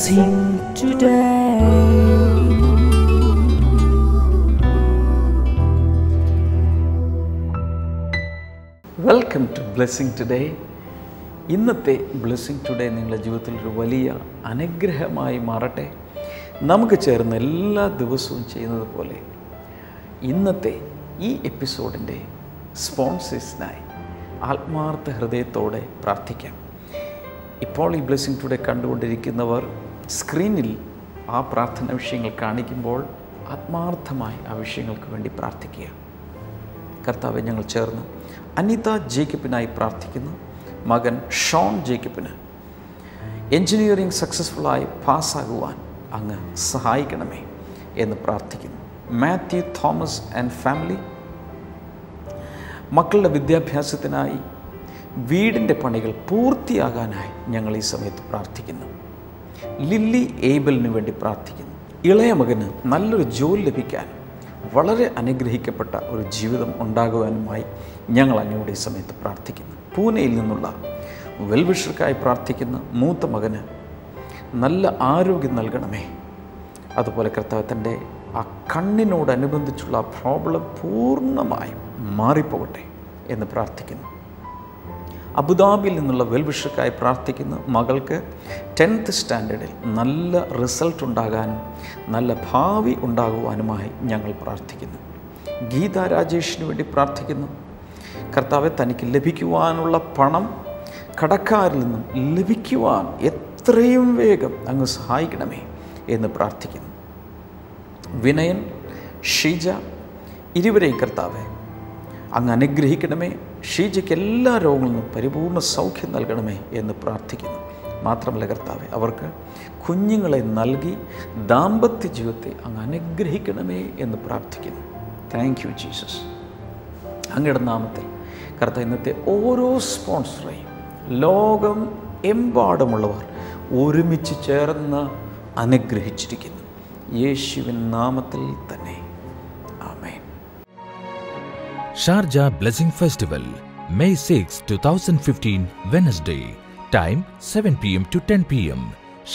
Blessing today. Welcome to blessing today. ഇന്നത്തെ blessing today നിങ്ങളുടെ ജീവിതത്തിൽ ഒരു വലിയ അനുഗ്രഹമായി മാറട്ടെ. നമുക്ക് ചേർന്ന് എല്ലാ ദിവസവും ചെയ്യുന്നത് പോലെ ഇന്നത്തെ ഈ എപ്പിസോഡിൻ്റെ സ്പോൺസേഴ്സിനായി ആത്മാർത്ഥ ഹൃദയത്തോടെ പ്രാർത്ഥിക്കാം. ഇപ്പോൾ ഈ ബ്ലെസ്സിങ് ടുഡേ കണ്ടുകൊണ്ടിരിക്കുന്നവർ സ്ക്രീനിൽ ആ പ്രാർത്ഥന വിഷയങ്ങൾ കാണിക്കുമ്പോൾ ആത്മാർത്ഥമായി ആ വിഷയങ്ങൾക്ക് വേണ്ടി പ്രാർത്ഥിക്കുക. കർത്താവെ, ഞങ്ങൾ ചേർന്ന് അനിത ജേക്കബിനായി പ്രാർത്ഥിക്കുന്നു. മകൻ ഷോൺ ജേക്കബിന് എൻജിനീയറിംഗ് സക്സസ്ഫുള്ളായി പാസ്സാകുവാൻ അങ്ങ് സഹായിക്കണമേ എന്ന് പ്രാർത്ഥിക്കുന്നു. മാത്യു തോമസ് ആൻഡ് ഫാമിലി മക്കളുടെ വിദ്യാഭ്യാസത്തിനായി വീടിൻ്റെ പണികൾ പൂർത്തിയാകാനായി ഞങ്ങൾ ഈ സമയത്ത് പ്രാർത്ഥിക്കുന്നു. ലില്ലി ഏബലിന് വേണ്ടി പ്രാർത്ഥിക്കുന്നു. ഇളയ മകന് നല്ലൊരു ജോലി ലഭിക്കാൻ വളരെ അനുഗ്രഹിക്കപ്പെട്ട ഒരു ജീവിതം ഉണ്ടാകുവാനുമായി ഞങ്ങൾ അങ്ങയോട് ഈ സമയത്ത് പ്രാർത്ഥിക്കുന്നു. പൂനെയിൽ നിന്നുള്ള വെൽവിഷർക്കായി പ്രാർത്ഥിക്കുന്ന മൂത്ത മകന് നല്ല ആരോഗ്യം നൽകണമേ. അതുപോലെ കർത്താവ് തൻ്റെ ആ കണ്ണിനോടനുബന്ധിച്ചുള്ള പ്രോബ്ലം പൂർണ്ണമായും മാറിപ്പോകട്ടെ എന്ന് പ്രാർത്ഥിക്കുന്നു. അബുദാബിയിൽ നിന്നുള്ള വെൽവിഷർക്കായി പ്രാർത്ഥിക്കുന്ന മകൾക്ക് 10th സ്റ്റാൻഡേർഡിൽ നല്ല റിസൾട്ട് ഉണ്ടാകാനും നല്ല ഭാവി ഉണ്ടാകുവാനുമായി ഞങ്ങൾ പ്രാർത്ഥിക്കുന്നു. ഗീത രാജേഷിന് വേണ്ടി പ്രാർത്ഥിക്കുന്നു. കർത്താവെ, തനിക്ക് ലഭിക്കുവാനുള്ള പണം കടക്കാരിൽ നിന്നും ലഭിക്കുവാൻ എത്രയും വേഗം അങ്ങ് സഹായിക്കണമേ എന്ന് പ്രാർത്ഥിക്കുന്നു. വിനയൻ, ഷീജ ഇരുവരെയും കർത്താവെ അങ്ങ് അനുഗ്രഹിക്കണമേ. ഷീജയ്ക്ക് എല്ലാ രോഗങ്ങളിൽ നിന്നും പരിപൂർണ്ണ സൗഖ്യം നൽകണമേ എന്ന് പ്രാർത്ഥിക്കുന്നു. മാത്രമല്ല കർത്താവെ, അവർക്ക് കുഞ്ഞുങ്ങളെ നൽകി ദാമ്പത്യ ജീവിതത്തെ അങ്ങ് അനുഗ്രഹിക്കണമേ എന്ന് പ്രാർത്ഥിക്കുന്നു. Thank you Jesus. അങ്ങയുടെ നാമത്തിൽ കർത്താവ് ഇന്നത്തെ ഓരോ സ്പോൺസറേയും ലോകം എമ്പാടുമുള്ളവർ ഒരുമിച്ച് ചേർന്ന് അനുഗ്രഹിച്ചിരിക്കുന്നു. യേശുവിൻ നാമത്തിൽ തന്നെ. ആമേൻ. Sharjah Blessing Festival, May 6, 2015, Wednesday. Time 7 p.m. to 10 p.m.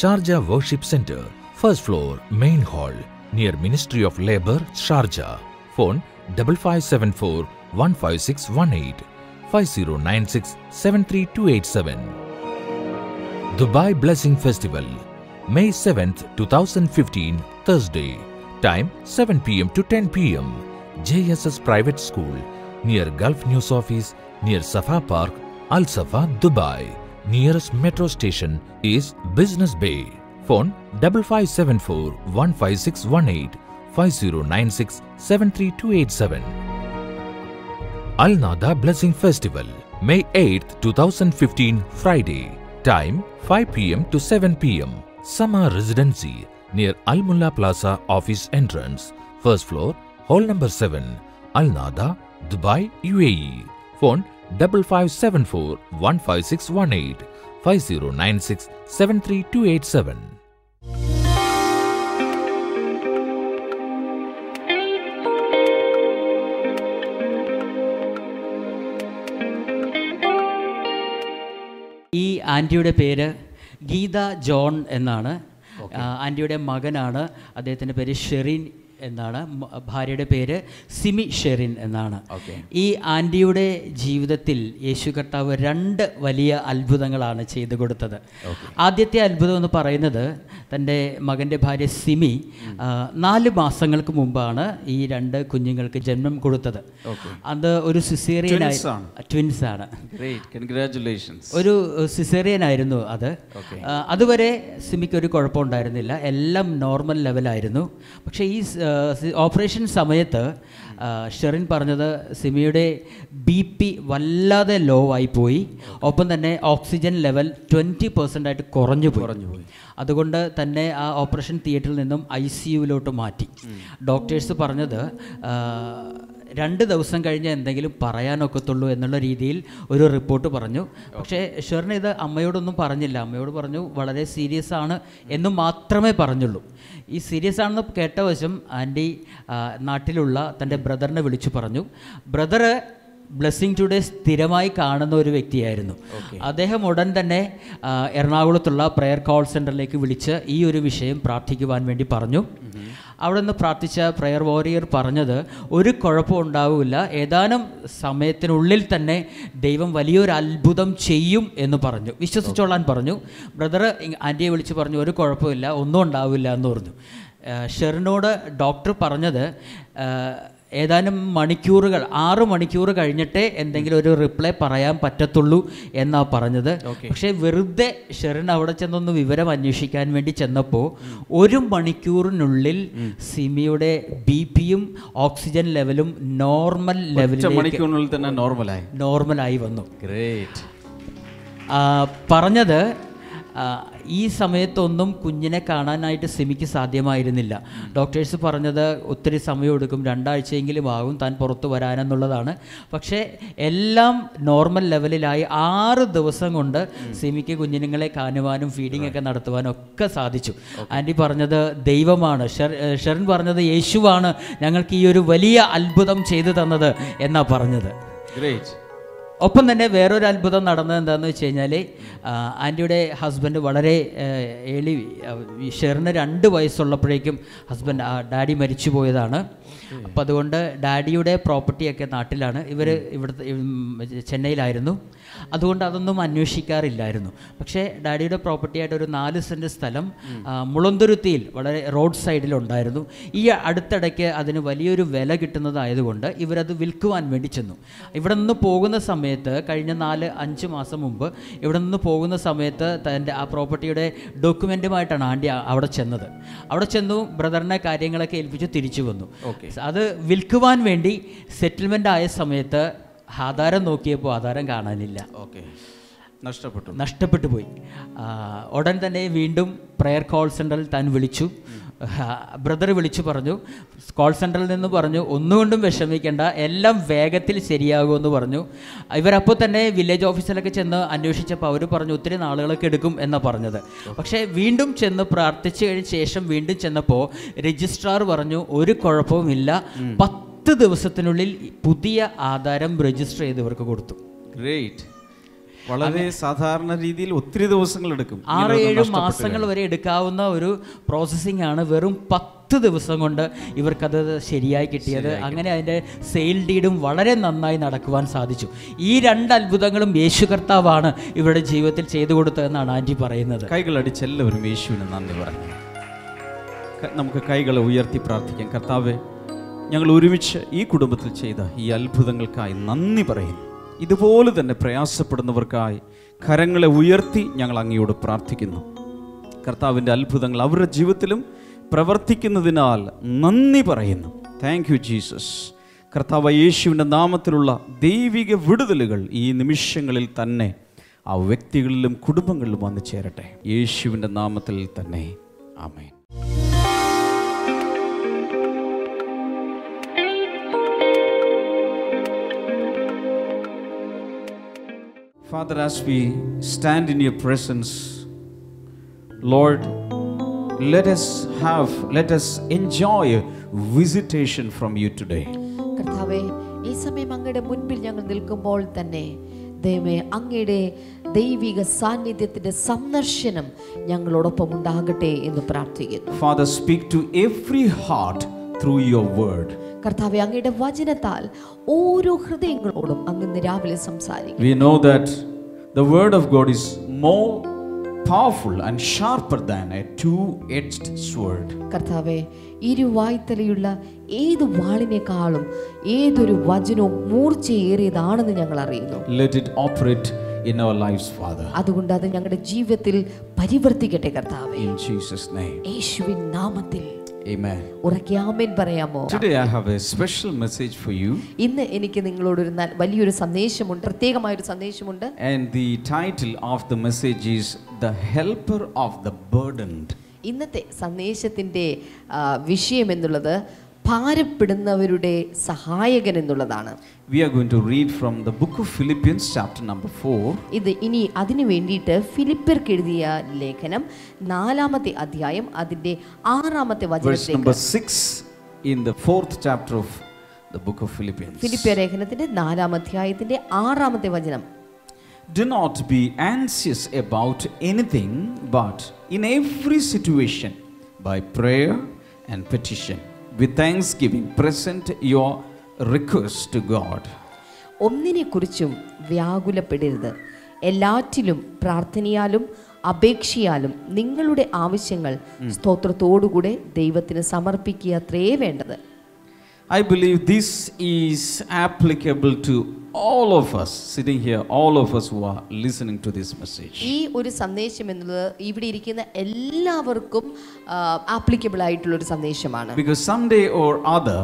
Sharjah Worship Center, first floor, main hall, near Ministry of Labour, Sharjah. Phone 5574 15618 5096 73287. Dubai Blessing Festival, May 7th, 2015, Thursday. Time 7 p.m. to 10 p.m. JSS Private School, near Gulf News Office, near Safa Park, Al Safa, Dubai. Nearest metro station is Business Bay. Phone 5574 15618 5096 73287. Al Nada Blessing Festival, May 8th, 2015, Friday. Time 5 p.m. to 7 p.m. Sama Residency, near Al Mulla Plaza Office Entrance, first floor, hall number 7, Al Nada, Dubai, UAE. Phone 5574 15618 5096 73287. ഈ ആൻറ്റിയുടെ പേര് Geetha John എന്നാണ്. ആൻറ്റിയുടെ മകനാണ്. അദ്ദേഹത്തിൻ്റെ പേര് ഷെറിൻ എന്നാണ്. ഭാര്യയുടെ പേര് സിമി ഷെറിൻ എന്നാണ്. ഈ ആൻറ്റിയുടെ ജീവിതത്തിൽ യേശു കർത്താവ് 2 വലിയ അത്ഭുതങ്ങളാണ് ചെയ്തു കൊടുത്തത്. ആദ്യത്തെ അത്ഭുതം എന്ന് പറയുന്നത് തൻ്റെ മകൻ്റെ ഭാര്യ സിമി 4 മാസങ്ങൾക്ക് മുമ്പാണ് ഈ 2 കുഞ്ഞുങ്ങൾക്ക് ജന്മം കൊടുത്തത്. അത് ഒരു സിസേറിയൻ ട്വിൻസ് ആണ്. ഒരു സിസേറിയൻ ആയിരുന്നു അത്. അതുവരെ സിമിക്ക് ഒരു കുഴപ്പമുണ്ടായിരുന്നില്ല, എല്ലാം നോർമൽ ലെവലായിരുന്നു. പക്ഷേ ഈ ഓപ്പറേഷൻ സമയത്ത് ഷെറിൻ പറഞ്ഞത് സിമിയുടെ BP വല്ലാതെ ലോ ആയിപ്പോയി. ഒപ്പം തന്നെ ഓക്സിജൻ ലെവൽ 20% കുറഞ്ഞു പോയി. അതുകൊണ്ട് തന്നെ ആ ഓപ്പറേഷൻ തിയേറ്ററിൽ നിന്നും ICUവിലോട്ട് മാറ്റി. ഡോക്ടേഴ്സ് പറഞ്ഞത് 2 ദിവസം കഴിഞ്ഞ് എന്തെങ്കിലും പറയാനൊക്കത്തുള്ളൂ എന്നുള്ള രീതിയിൽ ഒരു റിപ്പോർട്ട് പറഞ്ഞു. പക്ഷേ ഷെറിൻ ഇത് അമ്മയോടൊന്നും പറഞ്ഞില്ല. അമ്മയോട് പറഞ്ഞു വളരെ സീരിയസ് ആണ് എന്ന് മാത്രമേ പറഞ്ഞുള്ളൂ. ഈ സീരിയസ് ആണെന്ന് കേട്ട വശം ആൻറ്റി നാട്ടിലുള്ള തൻ്റെ ബ്രദറിനെ വിളിച്ചു പറഞ്ഞു. ബ്രദറ് ബ്ലെസ്സിങ് ടുഡേ സ്ഥിരമായി കാണുന്ന ഒരു വ്യക്തിയായിരുന്നു. അദ്ദേഹം ഉടൻ തന്നെ എറണാകുളത്തുള്ള പ്രെയർ കോൾ സെൻ്ററിലേക്ക് വിളിച്ച് ഈ ഒരു വിഷയം പ്രാർത്ഥിക്കുവാൻ വേണ്ടി പറഞ്ഞു. അവിടെ നിന്ന് പ്രാർത്ഥിച്ച പ്രെയർ വാരിയർ പറഞ്ഞത് ഒരു കുഴപ്പം ഉണ്ടാവില്ല, ഏതാനും സമയത്തിനുള്ളിൽ തന്നെ ദൈവം വലിയൊരു അത്ഭുതം ചെയ്യും എന്ന് പറഞ്ഞു, വിശ്വസിച്ചോളാൻ പറഞ്ഞു. ബ്രദർ ആൻറ്റിയെ വിളിച്ച് പറഞ്ഞു ഒരു കുഴപ്പമില്ല, ഒന്നും ഉണ്ടാവില്ല എന്ന് പറഞ്ഞു. ഷെറിനോട് ഡോക്ടർ പറഞ്ഞത് ഏതാനും മണിക്കൂറുകൾ 6 മണിക്കൂർ കഴിഞ്ഞിട്ടേ എന്തെങ്കിലും ഒരു റിപ്ലൈ പറയാൻ പറ്റത്തുള്ളൂ എന്നാണ് പറഞ്ഞത്. പക്ഷേ വെറുതെ ഷെറിൻ അവിടെ ചെന്നൊന്ന് വിവരം അന്വേഷിക്കാൻ വേണ്ടി ചെന്നപ്പോൾ 1 മണിക്കൂറിനുള്ളിൽ സിമിയുടെ BP-യും ഓക്സിജൻ ലെവലും നോർമൽ ലെവലിൽ നോർമലായി വന്നു. പറഞ്ഞത് ഈ സമയത്തൊന്നും കുഞ്ഞിനെ കാണാനായിട്ട് സിമിക്ക് സാധ്യമായിരുന്നില്ല. ഡോക്ടേഴ്സ് പറഞ്ഞത് ഒത്തിരി സമയമെടുക്കും, 2 ആഴ്ചയെങ്കിലും ആകും താൻ പുറത്തു വരാനെന്നുള്ളതാണ്. പക്ഷേ എല്ലാം നോർമൽ ലെവലിലായി 6 ദിവസം കൊണ്ട് സിമിക്ക് കുഞ്ഞുങ്ങളെ കാണുവാനും ഫീഡിംഗ് ഒക്കെ നടത്തുവാനും ഒക്കെ സാധിച്ചു. ആൻറ്റി പറഞ്ഞത് ദൈവമാണ്, ഷെറിൻ പറഞ്ഞത് യേശുവാണ് ഞങ്ങൾക്ക് ഈ ഒരു വലിയ അത്ഭുതം ചെയ്തു തന്നത് എന്നാണ് പറഞ്ഞത്. ഒപ്പം തന്നെ വേറൊരു അത്ഭുതം നടന്നത് എന്താണെന്ന് വെച്ച് കഴിഞ്ഞാൽ ആൻറ്റിയുടെ ഹസ്ബൻഡ് വളരെ ഷെറിന് 2 വയസ്സുള്ളപ്പോഴേക്കും ഡാഡി മരിച്ചു പോയതാണ്. അപ്പോൾ അതുകൊണ്ട് ഡാഡിയുടെ പ്രോപ്പർട്ടിയൊക്കെ നാട്ടിലാണ്, ഇവിടുത്തെ ചെന്നൈയിലായിരുന്നു. അതുകൊണ്ട് അതൊന്നും അന്വേഷിക്കാറില്ലായിരുന്നു. പക്ഷേ ഡാഡിയുടെ പ്രോപ്പർട്ടിയായിട്ട് ഒരു 4 സെൻറ്റ് സ്ഥലം മുളന്തുരുത്തിയിൽ വളരെ റോഡ് സൈഡിലുണ്ടായിരുന്നു. ഈ അടുത്തിടയ്ക്ക് അതിന് വലിയൊരു വില കിട്ടുന്നതായതുകൊണ്ട് ഇവരത് വിൽക്കുവാൻ വേണ്ടി ചെന്നു. ഇവിടെ നിന്ന് പോകുന്ന സമയത്ത് കഴിഞ്ഞ 4-5 മാസം മുമ്പ് ഇവിടെ നിന്ന് പോകുന്ന സമയത്ത് തൻ്റെ ആ പ്രോപ്പർട്ടിയുടെ ഡോക്യുമെൻറ്റുമായിട്ടാണ് ആൻറ്റി അവിടെ ചെന്നത്. അവിടെ ചെന്നു, ബ്രദറിനെ കാര്യങ്ങളൊക്കെ ഏൽപ്പിച്ച് തിരിച്ചു വന്നു. അത് വിൽക്കുവാൻ വേണ്ടി സെറ്റിൽമെൻ്റ് ആയ സമയത്ത് ആധാരം നോക്കിയപ്പോൾ ആധാരം കാണാനില്ല, നഷ്ടപ്പെട്ടു പോയി. ഉടൻ തന്നെ വീണ്ടും പ്രെയർ കോൾ സെൻ്ററിൽ താൻ വിളിച്ചു. ബ്രദർ വിളിച്ചു പറഞ്ഞു, കോൾ സെൻ്ററിൽ നിന്ന് പറഞ്ഞു ഒന്നുകൊണ്ടും വിഷമിക്കേണ്ട, എല്ലാം വേഗത്തിൽ ശരിയാകുമെന്ന് പറഞ്ഞു. ഇവരപ്പോൾ തന്നെ വില്ലേജ് ഓഫീസിലൊക്കെ ചെന്ന് അന്വേഷിച്ചപ്പോൾ അവർ പറഞ്ഞു ഒത്തിരി നാളുകളൊക്കെ എടുക്കും എന്നാണ് പറഞ്ഞത്. പക്ഷേ വീണ്ടും ചെന്ന് പ്രാർത്ഥിച്ചു കഴിഞ്ഞ ശേഷം വീണ്ടും ചെന്നപ്പോൾ രജിസ്ട്രാർ പറഞ്ഞു ഒരു കുഴപ്പവുമില്ല, 10 ദിവസത്തിനുള്ളിൽ പുതിയ ആധാരം രജിസ്റ്റർ ചെയ്ത് ഇവർക്ക് കൊടുത്തു. വളരെ സാധാരണ രീതിയിൽ ഒത്തിരി ദിവസങ്ങൾ എടുക്കും, 6-7 മാസങ്ങൾ വരെ എടുക്കാവുന്ന ഒരു പ്രോസസ്സിംഗ് ആണ്. വെറും 10 ദിവസം കൊണ്ട് ഇവർക്കത് ശരിയായി കിട്ടിയത്. അങ്ങനെ അതിൻ്റെ സെയിൽ ഡീഡും വളരെ നന്നായി നടക്കുവാൻ സാധിച്ചു. ഈ 2 അത്ഭുതങ്ങളും യേശു കർത്താവാണ് ഇവരുടെ ജീവിതത്തിൽ ചെയ്തു കൊടുത്തതെന്നാണ് ആൻറ്റി പറയുന്നത്. കൈകളടിച്ച് എല്ലാവരും യേശുവിന് നന്ദി പറഞ്ഞു. നമുക്ക് കൈകളെ ഉയർത്തി പ്രാർത്ഥിക്കാം. കർത്താവേ, ഞങ്ങൾ ഒരുമിച്ച് ഈ കുടുംബത്തിൽ ചെയ്ത ഈ അത്ഭുതങ്ങൾക്കായി നന്ദി പറയുന്നു. ഇതുപോലെ തന്നെ പ്രയാസപ്പെടുന്നവർക്കായി കരങ്ങളെ ഉയർത്തി ഞങ്ങൾ അങ്ങയോട് പ്രാർത്ഥിക്കുന്നു. കർത്താവിൻ്റെ അത്ഭുതങ്ങൾ അവരുടെ ജീവിതത്തിലും പ്രവർത്തിക്കുന്നതിനാൽ നന്ദി പറയുന്നു. Thank you Jesus. കർത്താവ് യേശുവിൻ്റെ നാമത്തിലുള്ള ദൈവിക വിടുതലുകൾ ഈ നിമിഷങ്ങളിൽ തന്നെ ആ വ്യക്തികളിലും കുടുംബങ്ങളിലും വന്നു ചേരട്ടെ. യേശുവിൻ്റെ നാമത്തിൽ തന്നെ ആമേൻ. Father, as we stand in your presence, Lord, let us enjoy a visitation from you today. കർത്താവേ, ഈ സമയം അങ്ങയുടെ മുൻപിൽ ഞങ്ങൾ നിൽക്കുമ്പോൾ തന്നെ ദൈവമേ അങ്ങയുടെ ദൈവിക സാന്നിധ്യത്തിന്റെ സന്ദർശനം ഞങ്ങളോടൊപ്പം ഉണ്ടാകട്ടെ എന്ന് പ്രാർത്ഥിക്കുന്നു. Father, speak to every heart through your word. കർത്താവേ, അങ്ങയുടെ വചനത്താൽ ഓരോ ഹൃദയങ്ങളോടും അങ്ങ് രാവിലെ സംസാരിക്കും. We know that the word of God is more powerful and sharper than a two-edged sword. കർത്താവേ, ഇരുവായ്ത്തലയുള്ള ഏത് വാളിനേക്കാളും ഏതൊരു വചനവും മൂർച്ചയേറിയതാണെന്ന് ഞങ്ങൾ അറിയുന്നു. Let it operate in our lives, Father. അതുകൊണ്ട് അത് ഞങ്ങളുടെ ജീവിതത്തിൽ പരിവർത്തിക്കട്ടെ കർത്താവേ. In Jesus' name. യേശുവിൻ നാമത്തിൽ. Amen. ഉറക്കെ ആമേൻ പറയാമോ? Today I have a special message for you. ഇന്ന് എനിക്ക് നിങ്ങളോട് ഒരു വലിയൊരു സന്ദേശമുണ്ട്, പ്രത്യേകമായ ഒരു സന്ദേശമുണ്ട്. And the title of the message is The Helper of the Burdened. ഇന്നത്തെ സന്ദേശത്തിന്റെ വിഷയം എന്നുള്ളത് ഭാരപ്പെടുന്നവരുടെ സഹായകൻ എന്നുള്ളതാണ്. We are going to read from the book of Philippians chapter number 4. ഇത് ഇനി അതിനു വേണ്ടിയിട്ട് ഫിലിപ്പിയർക്ക് എഴുതിയ ലേഖനം 4-ാമത്തെ അധ്യായം അതിന്റെ 6-ാമത്തെ Verse number 6 in the 4th chapter of the book of Philippians. ഫിലിപ്പിയ ലേഖനത്തിന്റെ 4-ാം അധ്യായത്തിന്റെ 6-ാമത്തെ വചനം. Do not be anxious about anything, but in every situation, by prayer and petition, with thanksgiving, present your requests to God. ഒന്നിനെക്കുറിച്ചും വ്യാകുലപ്പെടരുത്. എല്ലാറ്റിലും പ്രാർത്ഥനയാലും അപേക്ഷയാലും നിങ്ങളുടെ ആവശ്യങ്ങൾ സ്തോത്രത്തോടുകൂടെ ദൈവത്തിന് സമർപ്പിക്കുക അത്രേ വേണ്ടത്. I believe this is applicable to all of us sitting here, all of us who are listening to this message. ഈ ഒരു സന്ദേശം എന്നുള്ളത് ഇവിടെ ഇരിക്കുന്ന എല്ലാവർക്കും ആപ്ലിക്കബിൾ ആയിട്ടുള്ള ഒരു സന്ദേശമാണ്. Because someday or other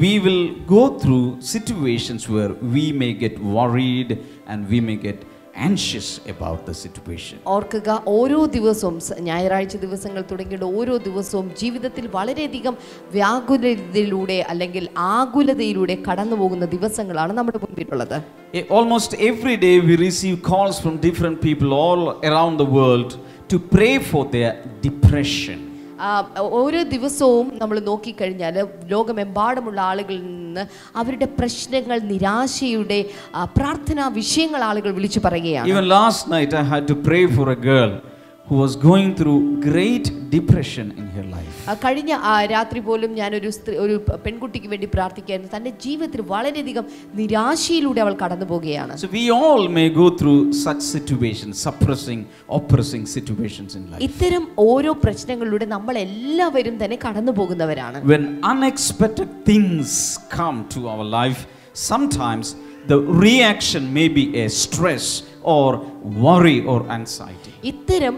we will go through situations where we may get worried and we may get anxious about the situation. ഓർക്കുക, ഓരോ ദിവസവും ഞായറാഴ്ച ദിവസങ്ങൾ തുടങ്ങിയിട്ട് ഓരോ ദിവസവും ജീവിതത്തിൽ വളരെയധികം വ്യാകുലതയിലൂടെ അല്ലെങ്കിൽ ആകുലതയിലൂടെ കടന്നു പോകുന്ന ദിവസങ്ങളാണ് നമ്മുടെ മുൻപിലുള്ളത്. Almost every day we receive calls from different people all around the world to pray for their depression. ഓരോ ദിവസവും നമ്മൾ നോക്കിക്കഴിഞ്ഞാൽ ലോകമെമ്പാടുമുള്ള ആളുകളിൽ നിന്ന് അവരുടെ പ്രശ്നങ്ങൾ, നിരാശയുടെ പ്രാർത്ഥനാ വിഷയങ്ങൾ ആളുകൾ വിളിച്ചു പറയുകയാണ്. Even last night I had to pray for a girl who was going through great depression in her life. കഴിഞ്ഞ രാത്രി പോലും ഞാൻ ഒരു പെൺകുട്ടിക്ക് വേണ്ടി പ്രാർത്ഥിക്കായിരുന്നു. തൻ്റെ ജീവിതത്തിൽ വളരെയധികം നിരാശയിലൂടെ അവൾ കടന്നു പോവുകയാണ്. So we all may go through such situations, oppressing situations in life. ഇത്തരം ഓരോ പ്രശ്നങ്ങളിലൂടെ നമ്മൾ എല്ലാവരും തന്നെ കടന്നു പോകുന്നവരാണ്. When unexpected things come to our life, sometimes the reaction may be a stress or worry or anxiety. ഇത്തരം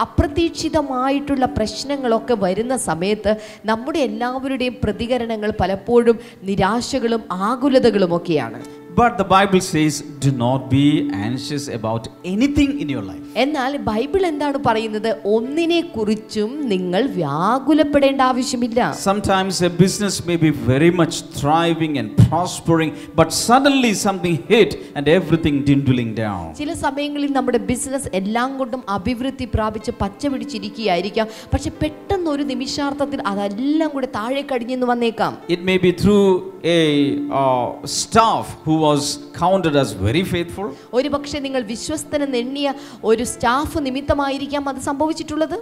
അപ്രതീക്ഷിതമായിട്ടുള്ള പ്രശ്നങ്ങളൊക്കെ വരുന്ന സമയത്ത് നമ്മുടെ എല്ലാവരുടെയും പ്രതികരണങ്ങൾ പലപ്പോഴും നിരാശകളും ആകുലതകളും ഒക്കെയാണ്. But the Bible says, do not be anxious about anything in your life. എന്നാൽ ബൈബിൾ എന്താണ് പറയുന്നത്? ഒന്നിനെ കുറിച്ചും നിങ്ങൾ വ്യാകുലപ്പെടേണ്ട ആവശ്യമില്ല. Sometimes a business may be very much thriving and prospering, but suddenly something hit and everything dwindling down. ചില സമയങ്ങളിൽ നമ്മുടെ ബിസിനസ് എല്ലാം കൊണ്ടും അഭിവൃദ്ധി പ്രാപിച്ച് പച്ച പിടിച്ചിരിക്കുകയായിരിക്കാം. പക്ഷെ പെട്ടെന്ന് ഒരു നിമിഷാർത്ഥത്തിൽ അതെല്ലാം കൂടെ താഴെ കടിഞ്ഞെന്ന് വന്നേക്കാം. It may be through a staff who was counted as very faithful. ഒരു പക്ഷേ നിങ്ങൾ വിശ്വസ്തനെന്ന് എണ്ണിയ ഒരു സ്റ്റാഫ് നിമിത്തമായിരിക്കാം അത് സംഭവിച്ചിട്ടുള്ളത്.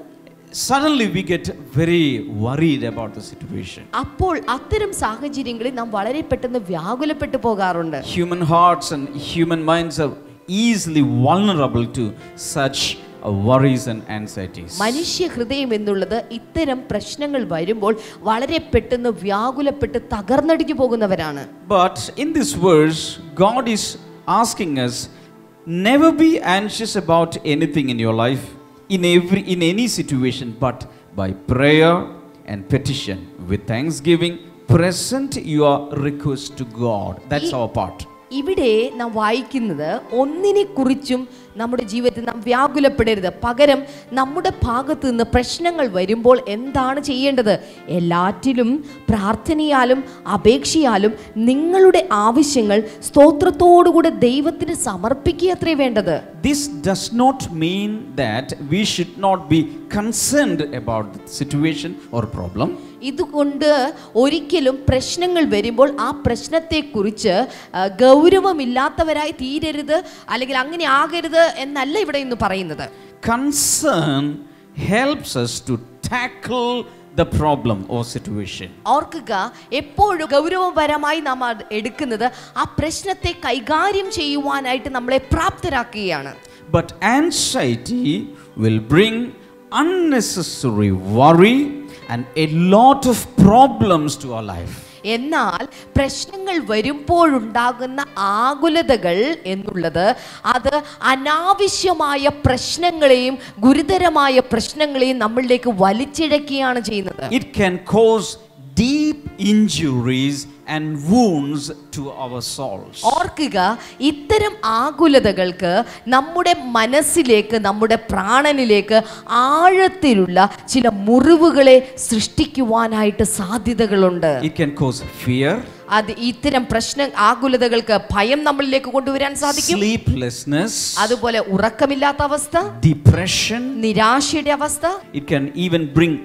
Suddenly we get very worried about the situation. അപ്പോൾ അത്തരം സാഹചര്യങ്ങളിൽ നാം വളരെ പെട്ടെന്ന് വ്യാകുലപ്പെട്ടു പോകാറുണ്ട്. Human hearts and human minds are easily vulnerable to such worries and anxieties. മനുഷ്യ ഹൃദയം എന്നുള്ളത് ഇത്തരം പ്രശ്നങ്ങൾ വരുമ്പോൾ വളരെ പെട്ടെന്ന് വ്യാകുലപ്പെട്ട് തകർന്നടിച്ചു പോകുന്നവരാണ്. But in this verse God is asking us, never be anxious about anything in your life, in any situation, but by prayer and petition with thanksgiving present your request to God. That's our part. ഇവിടെ നാം വായിക്കുന്നത് ഒന്നിനെ കുറിച്ചും നമ്മുടെ ജീവിതത്തിൽ നാം വ്യാകുലപ്പെടരുത്. പകരം നമ്മുടെ ഭാഗത്തു നിന്ന് പ്രശ്നങ്ങൾ വരുമ്പോൾ എന്താണ് ചെയ്യേണ്ടത്? എല്ലാറ്റിലും പ്രാർത്ഥനയാലും അപേക്ഷയാലും നിങ്ങളുടെ ആവശ്യങ്ങൾ സ്തോത്രത്തോടുകൂടെ ദൈവത്തിന് സമർപ്പിക്കുക അത്രേ വേണ്ടത്. This does not mean that we should not be concerned about the situation or problem. ഇതുകൊണ്ട് ഒരിക്കലും പ്രശ്നങ്ങൾ വരുമ്പോൾ ആ പ്രശ്നത്തെക്കുറിച്ച് ഗൗരവമില്ലാത്തവരായി തീരരുത്, അല്ലെങ്കിൽ അങ്ങനെ ആകരുത് എന്നല്ല ഇവിടെ ഇന്ന് പറയുന്നത്. Concern helps us to tackle the problem or situation. ഓർക്കുക, എപ്പോഴും ഗൗരവപരമായി നാം എടുക്കുന്നത് ആ പ്രശ്നത്തെ കൈകാര്യം ചെയ്യുവാനായിട്ട് നമ്മളെ പ്രാപ്തരാക്കുകയാണ്. But anxiety will bring unnecessary worry and a lot of problems to our life. എന്നാൽ പ്രശ്നങ്ങൾ വരുമ്പോഴുണ്ടാകുന്ന ആകുലതകൾ എന്നുള്ളത് അത് അനാവശ്യമായ പ്രശ്നങ്ങളെയും ഗുരുതരമായ പ്രശ്നങ്ങളെയും നമ്മളിലേക്ക് വലിച്ചിഴക്കുകയാണ് ചെയ്യുന്നത്. It can cause deep injuries and wounds to our souls. ഓർക്കുക, ഇത്തരം ആകുലതകൾക്ക് നമ്മുടെ മനസ്സിലേക്ക്, നമ്മുടെ പ്രാണനിലേക്ക് ആഴത്തിലുള്ള ചില മുറിവുകളെ സൃഷ്ടിക്കുവാനായിട്ട് സാധ്യതകളുണ്ട്. It can cause fear, അത് ഇത്തരം ആകുലതകൾക്ക് ഭയം നമ്മളിലേക്ക് കൊണ്ടുവരാൻ സാധിക്കും. sleeplessness, അതുപോലെ ഉറക്കമില്ലാത്ത അവസ്ഥ, depression. നിരാശയുടെ അവസ്ഥ. It can even bring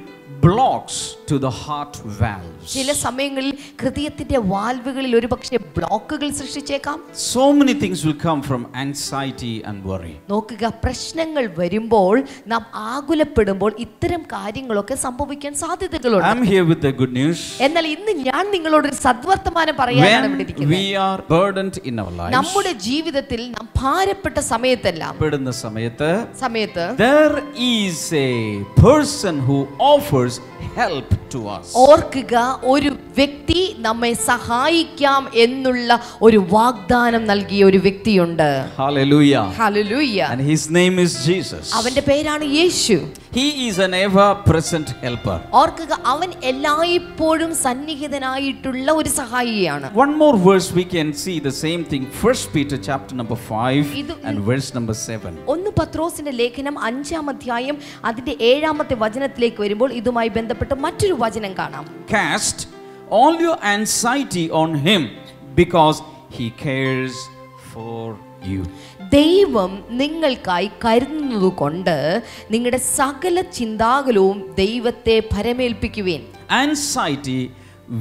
blocks to the heart valves. ചില സമയങ്ങളിൽ ഹൃദയത്തിന്റെ വാൽവുകളിൽ ഒരുപക്ഷെ ബ്ലോക്കുകൾ സൃഷ്ടിച്ചേക്കാം. So many things will come from anxiety and worry. നോക്കുക, പ്രശ്നങ്ങൾ വരുമ്പോൾ നാം ആകുലപ്പെടുമ്പോൾ ഇത്തരം കാര്യങ്ങളൊക്കെ സംഭവിക്കാൻ സാധ്യതകളുണ്ട്. I'm here with the good news. എന്നാൽ ഇന്ന് ഞാൻ നിങ്ങളോട് ഒരു സദ്വർത്തമാനം പറയാനാണ് ഇവിടെ When ഇരിക്കുന്നത്. we are burdened in our lives, നമ്മുടെ ജീവിതത്തിൽ നാം ഭാരപ്പെട്ട സമയത്തെല്ലാം പെടുന്ന സമയത്ത് there is a person who offers help to us. ഓർക്കുക, ഒരു വ്യക്തി നമ്മെ സഹായിക്കാം എന്നുള്ള ഒരു വാഗ്ദാനം നൽകിയ ഒരു വ്യക്തിയുണ്ട്. Hallelujah. Hallelujah. And his name is Jesus. അവന്റെ പേരാണ് യേശു. He is an ever present helper. ഓർക്കുക, അവൻ എല്ലായ്പ്പോഴും സന്നിഹിതനായിട്ടുള്ള ഒരു സഹായിയാണ്. One more verse we can see the same thing. 1 Peter chapter number 5 and verse number 7. ഒന്ന് പത്രോസിന്റെ ലേഖനം 5-ാം അധ്യായം അതിന്റെ 7-ാമത്തെ വചനത്തിലേക്ക് വരുമ്പോൾ ഇതുമായി ബന്ധപ്പെട്ട് മറ്റൊരു വചനം കാണാം. Cast all your anxiety on him because he cares for you. ദൈവം നിങ്ങൾക്കായി കരുതുന്നതുകൊണ്ട് നിങ്ങളുടെ സകല ചിന്താകുലവും ദൈവത്തെ ഭരമേൽപ്പിക്കുവിൻ. Anxiety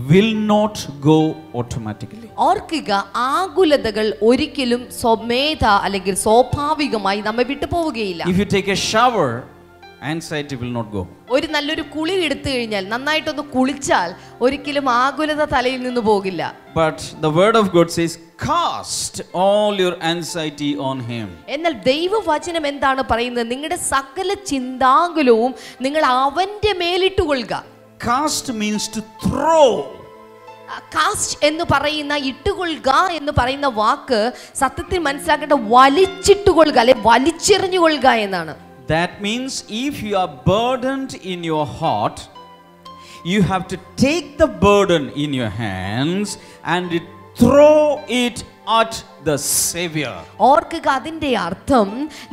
will not go automatically. ഓർക്കുക, ആകുലതകൾ ഒരിക്കലും സ്വമേധ അല്ലെങ്കിൽ സ്വാഭാവികമായി നമ്മെ വിട്ടു പോവുകയില്ല. If you take a shower, anxiety will not go. ഒരു നല്ലൊരു കുളി എടുത്തു കഴിഞ്ഞാൽ, നന്നായിട്ടൊന്ന് കുളിച്ചാൽ ഒരിക്കലും ആകുലത തലയിൽ നിന്ന് പോകില്ല. But the word of God says, cast all your anxiety on him. എന്നാൽ ദൈവവചനം എന്താണ് പറയുന്നത്? നിങ്ങളുടെ സകല ചിന്താകുലവും നിങ്ങൾ അവന്റെ മേലിട്ടുകൊള്ളുക. Cast means to throw. Cast എന്ന് പറയുന്ന, ഇട്ടുകൊള്ളുക എന്ന് പറയുന്ന വാക്ക് സത്യത്തിൽ മനസ്സിലാക്കേണ്ട വലിച്ചിട്ടുകൊള്ളുക അല്ലെ വലിച്ചെറിഞ്ഞുകൊള്ളുക എന്നാണ്. That means if you are burdened in your heart, you have to take the burden in your hands and throw it at the Savior. ഓർക്കുക, അതിൻ്റെ അർത്ഥം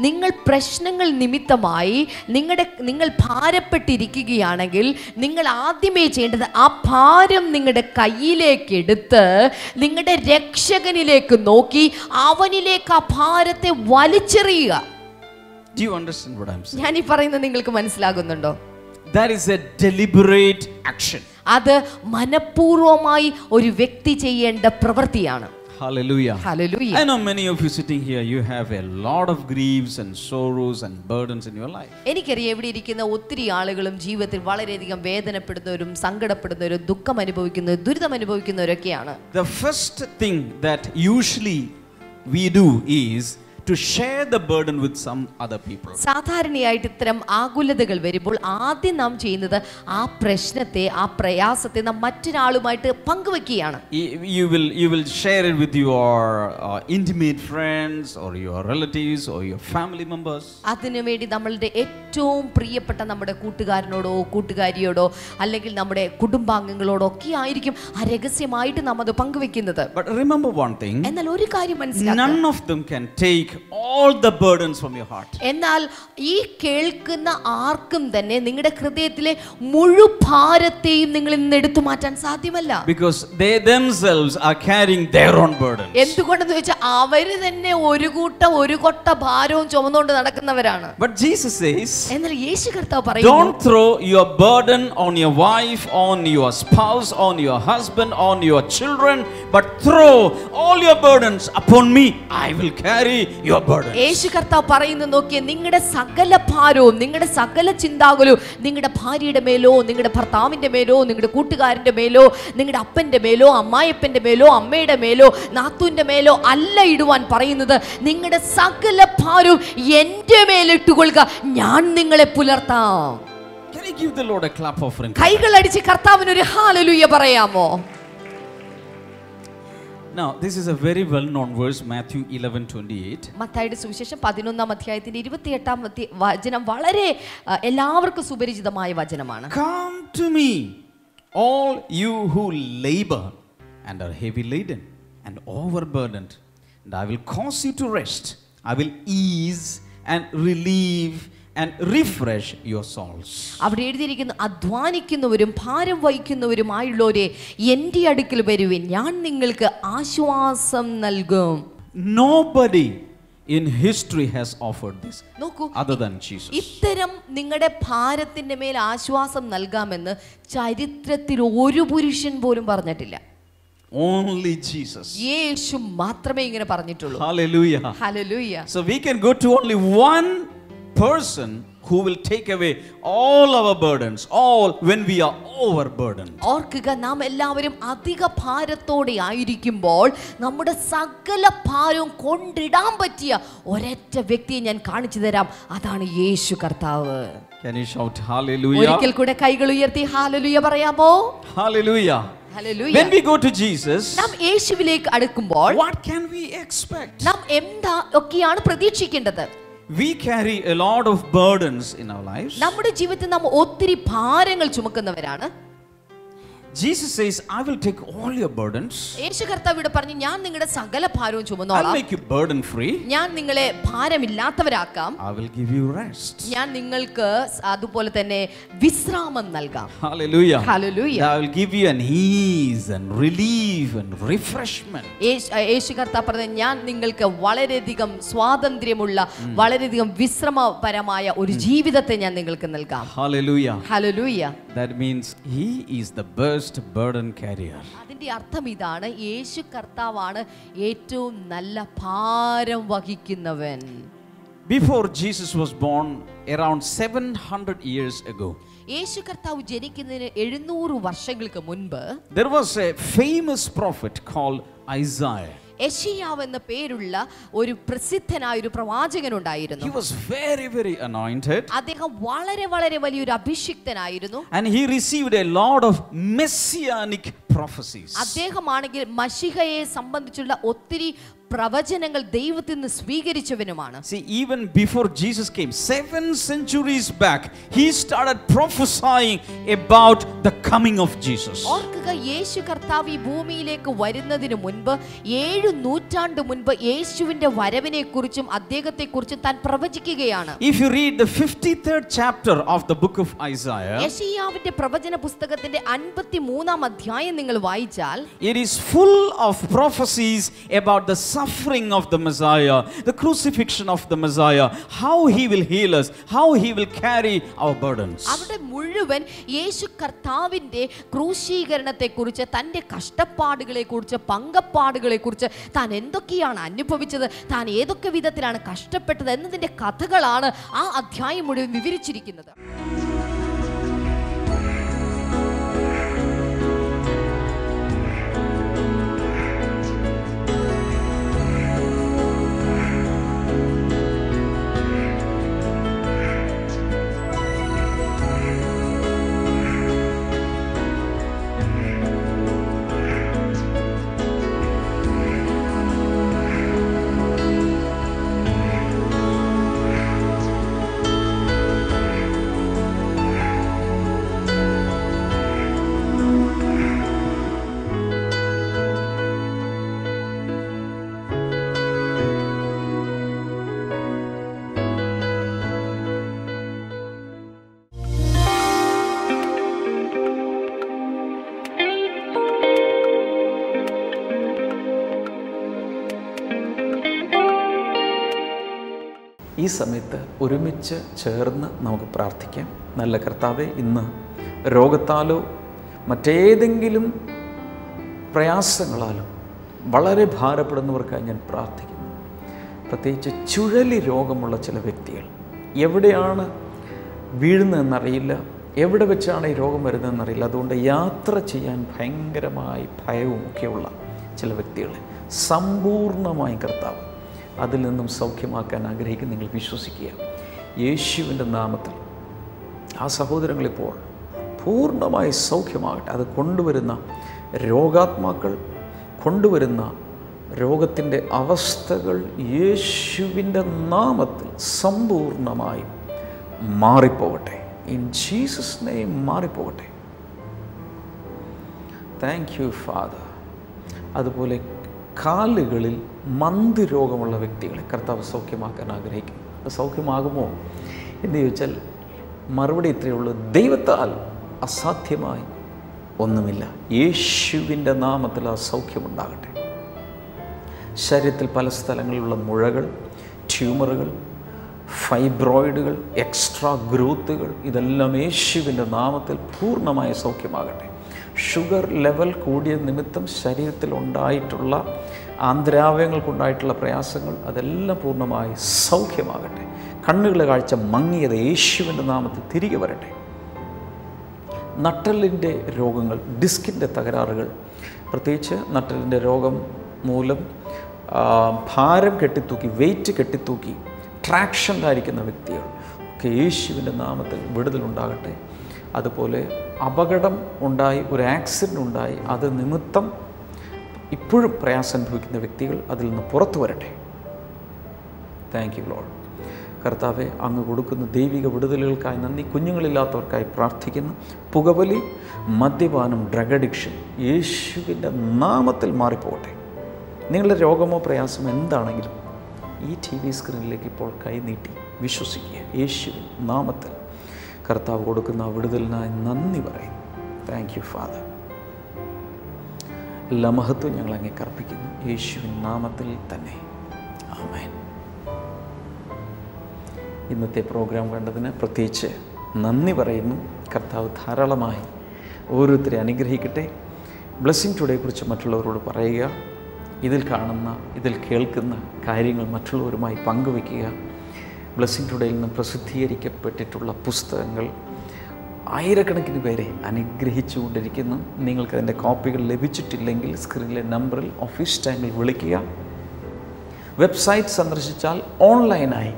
നിങ്ങൾ പ്രശ്നങ്ങൾ നിമിത്തമായി നിങ്ങൾ ഭാരപ്പെട്ടിരിക്കുകയാണെങ്കിൽ നിങ്ങൾ ആദ്യമേ ചെയ്യേണ്ടത് ആ ഭാരം നിങ്ങളുടെ കയ്യിലേക്ക് എടുത്ത് നിങ്ങളുടെ രക്ഷകനിലേക്ക് നോക്കി അവനിലേക്ക് ആ ഭാരത്തെ വലിച്ചെറിയുക. Do you understand what I'm saying? ഞാൻ ഈ പറയുന്നത് നിങ്ങൾക്ക് മനസ്സിലാകുന്നുണ്ടോ? That is a deliberate action. അത് മനഃപൂർവമായി ഒരു വ്യക്തി ചെയ്യേണ്ട പ്രവൃത്തിയാണ്. Hallelujah. Hallelujah. I know many of you sitting here, you have a lot of griefs and sorrows and burdens in your life. എനിക്കറിയാം, ഇവിടെ ഇരിക്കുന്ന ഒത്തിരി ആളുകളും ജീവിതത്തിൽ വളരെയധികം വേദനപ്പെടുന്നവരും സങ്കടപ്പെടുന്നവരും ദുഃഖം അനുഭവിക്കുന്നവരും ദുരിതം അനുഭവിക്കുന്നവരൊക്കെയാണ്. The first thing that usually we do is to share the burden with some other people. സാധാരണയായിട്ട് ഇത്തരം ആകുലതകൾ വരുമ്പോൾ ആദ്യം നാം ചെയ്യുന്നത് ആ പ്രശ്നത്തെ, ആ പ്രയാസത്തെ നാം മറ്റൊരാളുമായിട്ട് പങ്കുവെക്കുകയാണ്. You will share it with your intimate friends or your relatives or your family members. അതിനുവേണ്ടി നമ്മളുടെ ഏറ്റവും പ്രിയപ്പെട്ട നമ്മുടെ കൂട്ടുകാരനോടോ കൂട്ടുകാരിയോടോ അല്ലെങ്കിൽ നമ്മുടെ കുടുംബാംഗങ്ങളോടോ ഒക്കെ ആയിരിക്കും ആ രഹസ്യമായിട്ട് നാം അത് പങ്കുവെക്കുന്നത്. But remember one thing. എന്നാൽ ഒരു കാര്യം മനസ്സിലാക്കുക, none of them can take all the burdens from your heart. എന്നാൽ ഈ കേൾക്കുന്ന ആർക്കും തന്നെ നിങ്ങളുടെ ഹൃദയത്തിലെ മുഴുഭാരത്തെയും നിങ്ങളിൽ നിന്ന് എടുത്തു മാറ്റാൻ സാധ്യമല്ല. Because they themselves are carrying their own burdens. എന്തുകൊണ്ടെന്ന് വെച്ചാൽ അവര് തന്നെ ഒരു കൊട്ട ഭാരവും ചുമന്നുകൊണ്ട് നടക്കുന്നവരാണ്. But Jesus says, എന്നാൽ യേശു കർത്താവ് പറയുന്നു, don't throw your burden on your wife, on your spouse, on your husband, on your children, but throw all your burdens upon me. I will carry your burdens. യേശു കർത്താവ് പറയുന്നു, നോക്കിയേ, നിങ്ങളുടെ സകല ഭാരവും നിങ്ങളുടെ സകല ചിന്താകുലവും നിങ്ങളുടെ ഭാര്യയുടെ മേലോ നിങ്ങളുടെ ഭർത്താവിന്റെ മേലോ നിങ്ങളുടെ കൂട്ടുകാരന്റെ മേലോ നിങ്ങളുടെ അപ്പന്റെ മേലോ അമ്മായിപ്പന്റെ മേലോ അമ്മയുടെ മേലോ നാത്തൂന്റെ മേലോ അല്ല ഇടുവാൻ പറയുന്നത്. നിങ്ങളുടെ സകല ഭാരവും എന്റെ മേലിട്ടുകൊള്ളുക, ഞാൻ നിങ്ങളെ പുലർത്താം. Can you give the Lord a clap offering? കൈകളടിച്ച് കർത്താവിന് ഒരു ഹല്ലേലൂയ പറയാമോ? Now, this is a very well-known verse, Matthew 11:28. മത്തായിയുടെ സുവിശേഷം 11-ാം അധ്യായത്തിന്റെ 28-ാം വചനം വളരെ എല്ലാവർക്കും സുപരിചിതമായ വചനമാണ്. Come to me, all you who labor and are heavy laden and overburdened, and I will cause you to rest. I will ease and relieve and refresh your souls. അവിടെ എഴുതിയിരിക്കുന്നു, അധ്വാനിക്കുന്നവരും ഭാരം വഹിക്കുന്നവരുമായുള്ളവരെ എൻ്റെ അടുക്കൽ വരുവിൻ, ഞാൻ നിങ്ങൾക്ക് ആശ്വാസം നൽകും. Nobody in history has offered this നോക്കൂ, other than Jesus. ഇത്തരം നിങ്ങളുടെ ഭാരത്തിന്റെ മേൽ ആശ്വാസം നൽകാമെന്ന് ചരിത്രത്തിൽ ഒരു പുരുഷൻ പോലും പറഞ്ഞിട്ടില്ല. Only Jesus. യേശു മാത്രമേ ഇങ്ങനെ പറഞ്ഞിട്ടുള്ളൂ. Hallelujah. Hallelujah. So we can go to only one person who will take away all our burdens, all when we are overburdened. ഓർക്കുക, നാം എല്ലാവരും അധിക ഭാരത്തോടെ ആയിരിക്കുമ്പോൾ നമ്മുടെ സകല ഭാരവും കൊണ്ടിടാൻ പറ്റിയ ഒരൊറ്റ വ്യക്തിയെ ഞാൻ കാണിച്ചു തരാം. അതാണ് യേശു കർത്താവ്. Can you shout hallelujah? ഒരിക്കൽ കൂടെ കൈകൾ ഉയർത്തി ഹല്ലേലൂയ പറയാമോ? Hallelujah. Hallelujah. When we go to Jesus, നാം യേശുവിലേക്ക് അടുക്കുമ്പോൾ what can we expect? നാം എന്താ ഒക്കെയാണ് പ്രതീക്ഷിക്കേണ്ടത്? We carry a lot of burdens in our lives. നമ്മുടെ ജീവിതത്തിൽ നാം ഒത്തിരി ഭാരങ്ങൾ ചുമക്കുന്നവരാണ്. Jesus says, I will take all your burdens. യേശു കർത്താവ് ഇവിടെ പറഞ്ഞു, ഞാൻ നിങ്ങളുടെ സകല ഭാരവും I'll ചുമന്നോളാം. make you burden free. ഞാൻ നിങ്ങളെ ഭാരമില്ലാത്തവരാക്കാം. I will give you rest. ഞാൻ നിങ്ങൾക്ക് അതുപോലെ തന്നെ വിശ്രാമം നൽകാം. Hallelujah. Hallelujah. I will give you an ease and relief and refreshment. യേശു കർത്താവ് പറഞ്ഞു, ഞാൻ നിങ്ങൾക്ക് വളരെയധികം സ്വാതന്ത്ര്യമുള്ള വളരെയധികം വിശ്രമപരമായ ഒരു ജീവിതത്തെ ഞാൻ നിങ്ങൾക്ക് നൽകാം. Hallelujah. Hallelujah. That means he is the best burden carrier. അതിന്റെ അർത്ഥം ഇതാണ്, യേശു കർത്താവാണ് ഏറ്റവും നല്ല ഭാരം വഹിക്കുന്നവൻ. Before Jesus was born, around 700 years ago, യേശു കർത്താവ് ജനിക്കുന്നതിന് 700 വർഷങ്ങൾക്ക് മുൻപ് there was a famous prophet called Isaiah. യെശയ്യാവ് എന്ന പേരുള്ള ഒരു പ്രസിദ്ധനായ ഒരു പ്രവാചകൻ ഉണ്ടായിരുന്നു. He was very, very anointed. അദ്ദേഹം വളരെ വളരെ വലിയൊരു അഭിഷിക്തനായിരുന്നു. And he received a lot of messianic prophecies. അദ്ദേഹമാണെങ്കിൽ മശിഹയെ സംബന്ധിച്ചുള്ള ഒത്തിരി പ്രവചനങ്ങൾ ദൈവത്തിൽ നിന്ന് സ്വീകരിച്ചവനുമാണ്. See, even before Jesus came, 7 centuries back, he started prophesying about the coming of Jesus. ഓർക്കുക, യേശു കർത്താവ് ഈ ഭൂമിയിലേക്ക് വരുന്നതിന് മുൻപ് 7 നൂറ്റാണ്ട് മുൻപ് യേശുവിന്റെ വരവിനെ കുറിച്ചും അദ്ദേഹത്തെ കുറിച്ചും താൻ പ്രവചിക്കുകയാണ്. If you read the 53rd chapter of the book of Isaiah, യെശയ്യാവിന്റെ പ്രവചന പുസ്തകത്തിന്റെ 53-ാം അധ്യായം നിങ്ങൾ വായിച്ചാൽ it is full of prophecies about the suffering of the Messiah, the crucifixion of the Messiah, how he will heal us, how he will carry our burdens. അവിടെ മുഴുവൻ യേശു കർത്താവിന്റെ ക്രൂശീകരണത്തെ കുറിച്ച്, തന്റെ കഷ്ടപ്പാടുകളെ കുറിച്ച്, പങ്കപ്പാടുകളെ കുറിച്ച്, താൻ എന്തൊക്കെയാണ് അനുഭവിച്ചത്, താൻ ഏതൊക്കെ വിധത്തിലാണ് കഷ്ടപ്പെട്ടത് എന്നതിന്റെ കഥകളാണ് ആ അധ്യായം മുഴുവൻ വിവരിച്ചിരിക്കുന്നത്. ഈ സമയത്ത് ഒരുമിച്ച് ചേർന്ന് നമുക്ക് പ്രാർത്ഥിക്കാം. നല്ല കർത്താവേ, ഇന്ന് രോഗത്താലോ മറ്റേതെങ്കിലും പ്രയാസങ്ങളാലോ വളരെ ഭാരപ്പെടുന്നവർക്കായി ഞാൻ പ്രാർത്ഥിക്കുന്നു. പ്രത്യേകിച്ച് ചുഴലി രോഗമുള്ള ചില വ്യക്തികൾ, എവിടെയാണ് വീഴുന്നതെന്നറിയില്ല, എവിടെ വെച്ചാണ് ഈ രോഗം വരുന്നതെന്നറിയില്ല, അതുകൊണ്ട് യാത്ര ചെയ്യാൻ ഭയങ്കരമായി ഭയവും ഒക്കെയുള്ള ചില വ്യക്തികളെ സമ്പൂർണ്ണമായും കർത്താവ് അതിൽ നിന്നും സൗഖ്യമാക്കാൻ ആഗ്രഹിക്കുന്ന നിങ്ങൾ വിശ്വസിക്കുക. യേശുവിൻ്റെ നാമത്തിൽ ആ സഹോദരങ്ങളിപ്പോൾ പൂർണ്ണമായി സൗഖ്യമാകട്ടെ. അത് കൊണ്ടുവരുന്ന രോഗാത്മാക്കൾ, കൊണ്ടുവരുന്ന രോഗത്തിൻ്റെ അവസ്ഥകൾ യേശുവിൻ്റെ നാമത്തിൽ സമ്പൂർണ്ണമായും മാറിപ്പോകട്ടെ. ഇൻ ജീസസ് നെയിം മാറിപ്പോകട്ടെ. Thank you father. അതുപോലെ കാലുകളിൽ മന്ത് രോഗമുള്ള വ്യക്തികളെ കർത്താവ് സൗഖ്യമാക്കാൻ ആഗ്രഹിക്കും. അത് സൗഖ്യമാകുമോ എന്ന് ചോദിച്ചാൽ മറുപടി ഇത്രയേ ഉള്ളൂ: ദൈവത്താൽ അസാധ്യമായി ഒന്നുമില്ല. യേശുവിൻ്റെ നാമത്തിൽ ആ സൗഖ്യമുണ്ടാകട്ടെ. ശരീരത്തിൽ പല സ്ഥലങ്ങളിലുള്ള മുഴകൾ ട്യൂമറുകൾ, ഫൈബ്രോയിഡുകൾ, എക്സ്ട്രാ ഗ്രോത്തുകൾ, ഇതെല്ലാം യേശുവിൻ്റെ നാമത്തിൽ പൂർണ്ണമായ സൗഖ്യമാകട്ടെ. ഷുഗർ ലെവൽ കൂടിയ നിമിത്തം ശരീരത്തിൽ ഉണ്ടായിട്ടുള്ള ആന്തരാവയവങ്ങൾക്കുണ്ടായിട്ടുള്ള പ്രയാസങ്ങൾ അതെല്ലാം പൂർണ്ണമായി സൗഖ്യമാകട്ടെ. കണ്ണുകളെ കാഴ്ച മങ്ങിയത് യേശുവിൻ്റെ നാമത്തിൽ തിരികെ വരട്ടെ. നട്ടലിൻ്റെ രോഗങ്ങൾ, ഡിസ്കിൻ്റെ തകരാറുകൾ, പ്രത്യേകിച്ച് നട്ടലിൻ്റെ രോഗം മൂലം ഭാരം കെട്ടിത്തൂക്കി, വെയിറ്റ് കെട്ടിത്തൂക്കി ട്രാക്ഷനിലായിരിക്കുന്ന വ്യക്തികൾ ഒക്കെ യേശുവിൻ്റെ നാമത്തിൽ വിടുതലുണ്ടാകട്ടെ. അതുപോലെ അപകടം ഉണ്ടായി, ഒരു ആക്സിഡൻ്റ് ഉണ്ടായി, അത് നിമിത്തം ഇപ്പോഴും പ്രയാസം അനുഭവിക്കുന്ന വ്യക്തികൾ അതിൽ നിന്ന് പുറത്തു വരട്ടെ. Thank you Lord. കർത്താവെ, അങ്ങ് കൊടുക്കുന്ന ദൈവിക വിടുതലുകൾക്കായി നന്ദി. കുഞ്ഞുങ്ങളില്ലാത്തവർക്കായി പ്രാർത്ഥിക്കുന്നു. പുകവലി, മദ്യപാനം, ഡ്രഗ് അഡിക്ഷൻ യേശുവിൻ്റെ നാമത്തിൽ മാറിപ്പോകട്ടെ. നിങ്ങളുടെ രോഗമോ പ്രയാസമോ എന്താണെങ്കിലും ഈ TV സ്ക്രീനിലേക്ക് ഇപ്പോൾ കൈനീട്ടി വിശ്വസിക്കുക. യേശുവിൻ നാമത്തിൽ കർത്താവ് കൊടുക്കുന്ന വിടുതലിനായി നന്ദി പറയും. Thank you father. എല്ലാ മഹത്വം ഞങ്ങൾ അങ്ങേ അർപ്പിക്കുന്നു യേശുവിൻ നാമത്തിൽ തന്നെ. ആമേൻ. ഇന്നത്തെ പ്രോഗ്രാം കണ്ടതിന് പ്രത്യേകിച്ച് നന്ദി പറയുന്നു. കർത്താവ് ധാരാളമായി ഓരോരുത്തരെ അനുഗ്രഹിക്കട്ടെ. ബ്ലെസ്സിങ് ടുഡേയെക്കുറിച്ച് മറ്റുള്ളവരോട് പറയുക. ഇതിൽ കാണുന്ന, ഇതിൽ കേൾക്കുന്ന കാര്യങ്ങൾ മറ്റുള്ളവരുമായി പങ്കുവയ്ക്കുക. ബ്ലെസ്സിങ് ടുഡേയിൽ നിന്ന് പ്രസിദ്ധീകരിക്കപ്പെട്ടിട്ടുള്ള പുസ്തകങ്ങൾ ആയിരക്കണക്കിന് പേരെ അനുഗ്രഹിച്ചുകൊണ്ടിരിക്കുന്നു. നിങ്ങൾക്കതിൻ്റെ കോപ്പികൾ ലഭിച്ചിട്ടില്ലെങ്കിൽ സ്ക്രീനിലെ നമ്പറിൽ ഓഫീസ് ടൈമിൽ വിളിക്കുക. വെബ്സൈറ്റ് സന്ദർശിച്ചാൽ ഓൺലൈനായി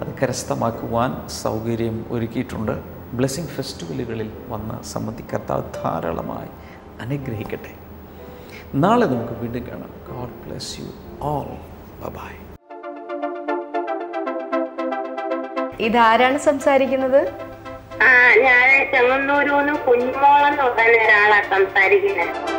അത് കരസ്ഥമാക്കുവാൻ സൗകര്യം ഒരുക്കിയിട്ടുണ്ട്. ബ്ലെസ്സിങ് ഫെസ്റ്റിവലുകളിൽ വന്ന് സംബന്ധിക്കർത്താവ് ധാരാളമായി അനുഗ്രഹിക്കട്ടെ. നാളെ നമുക്ക് വീണ്ടും കാണാം. God bless you all. Bye. ഇതാരാണ് സംസാരിക്കുന്നത്? ഞാൻ ചെങ്ങന്നൂരൂന്ന് കുഞ്ഞുമോളെന്ന് പറഞ്ഞ ഒരാളാണ് സംസാരിക്കുന്നത്.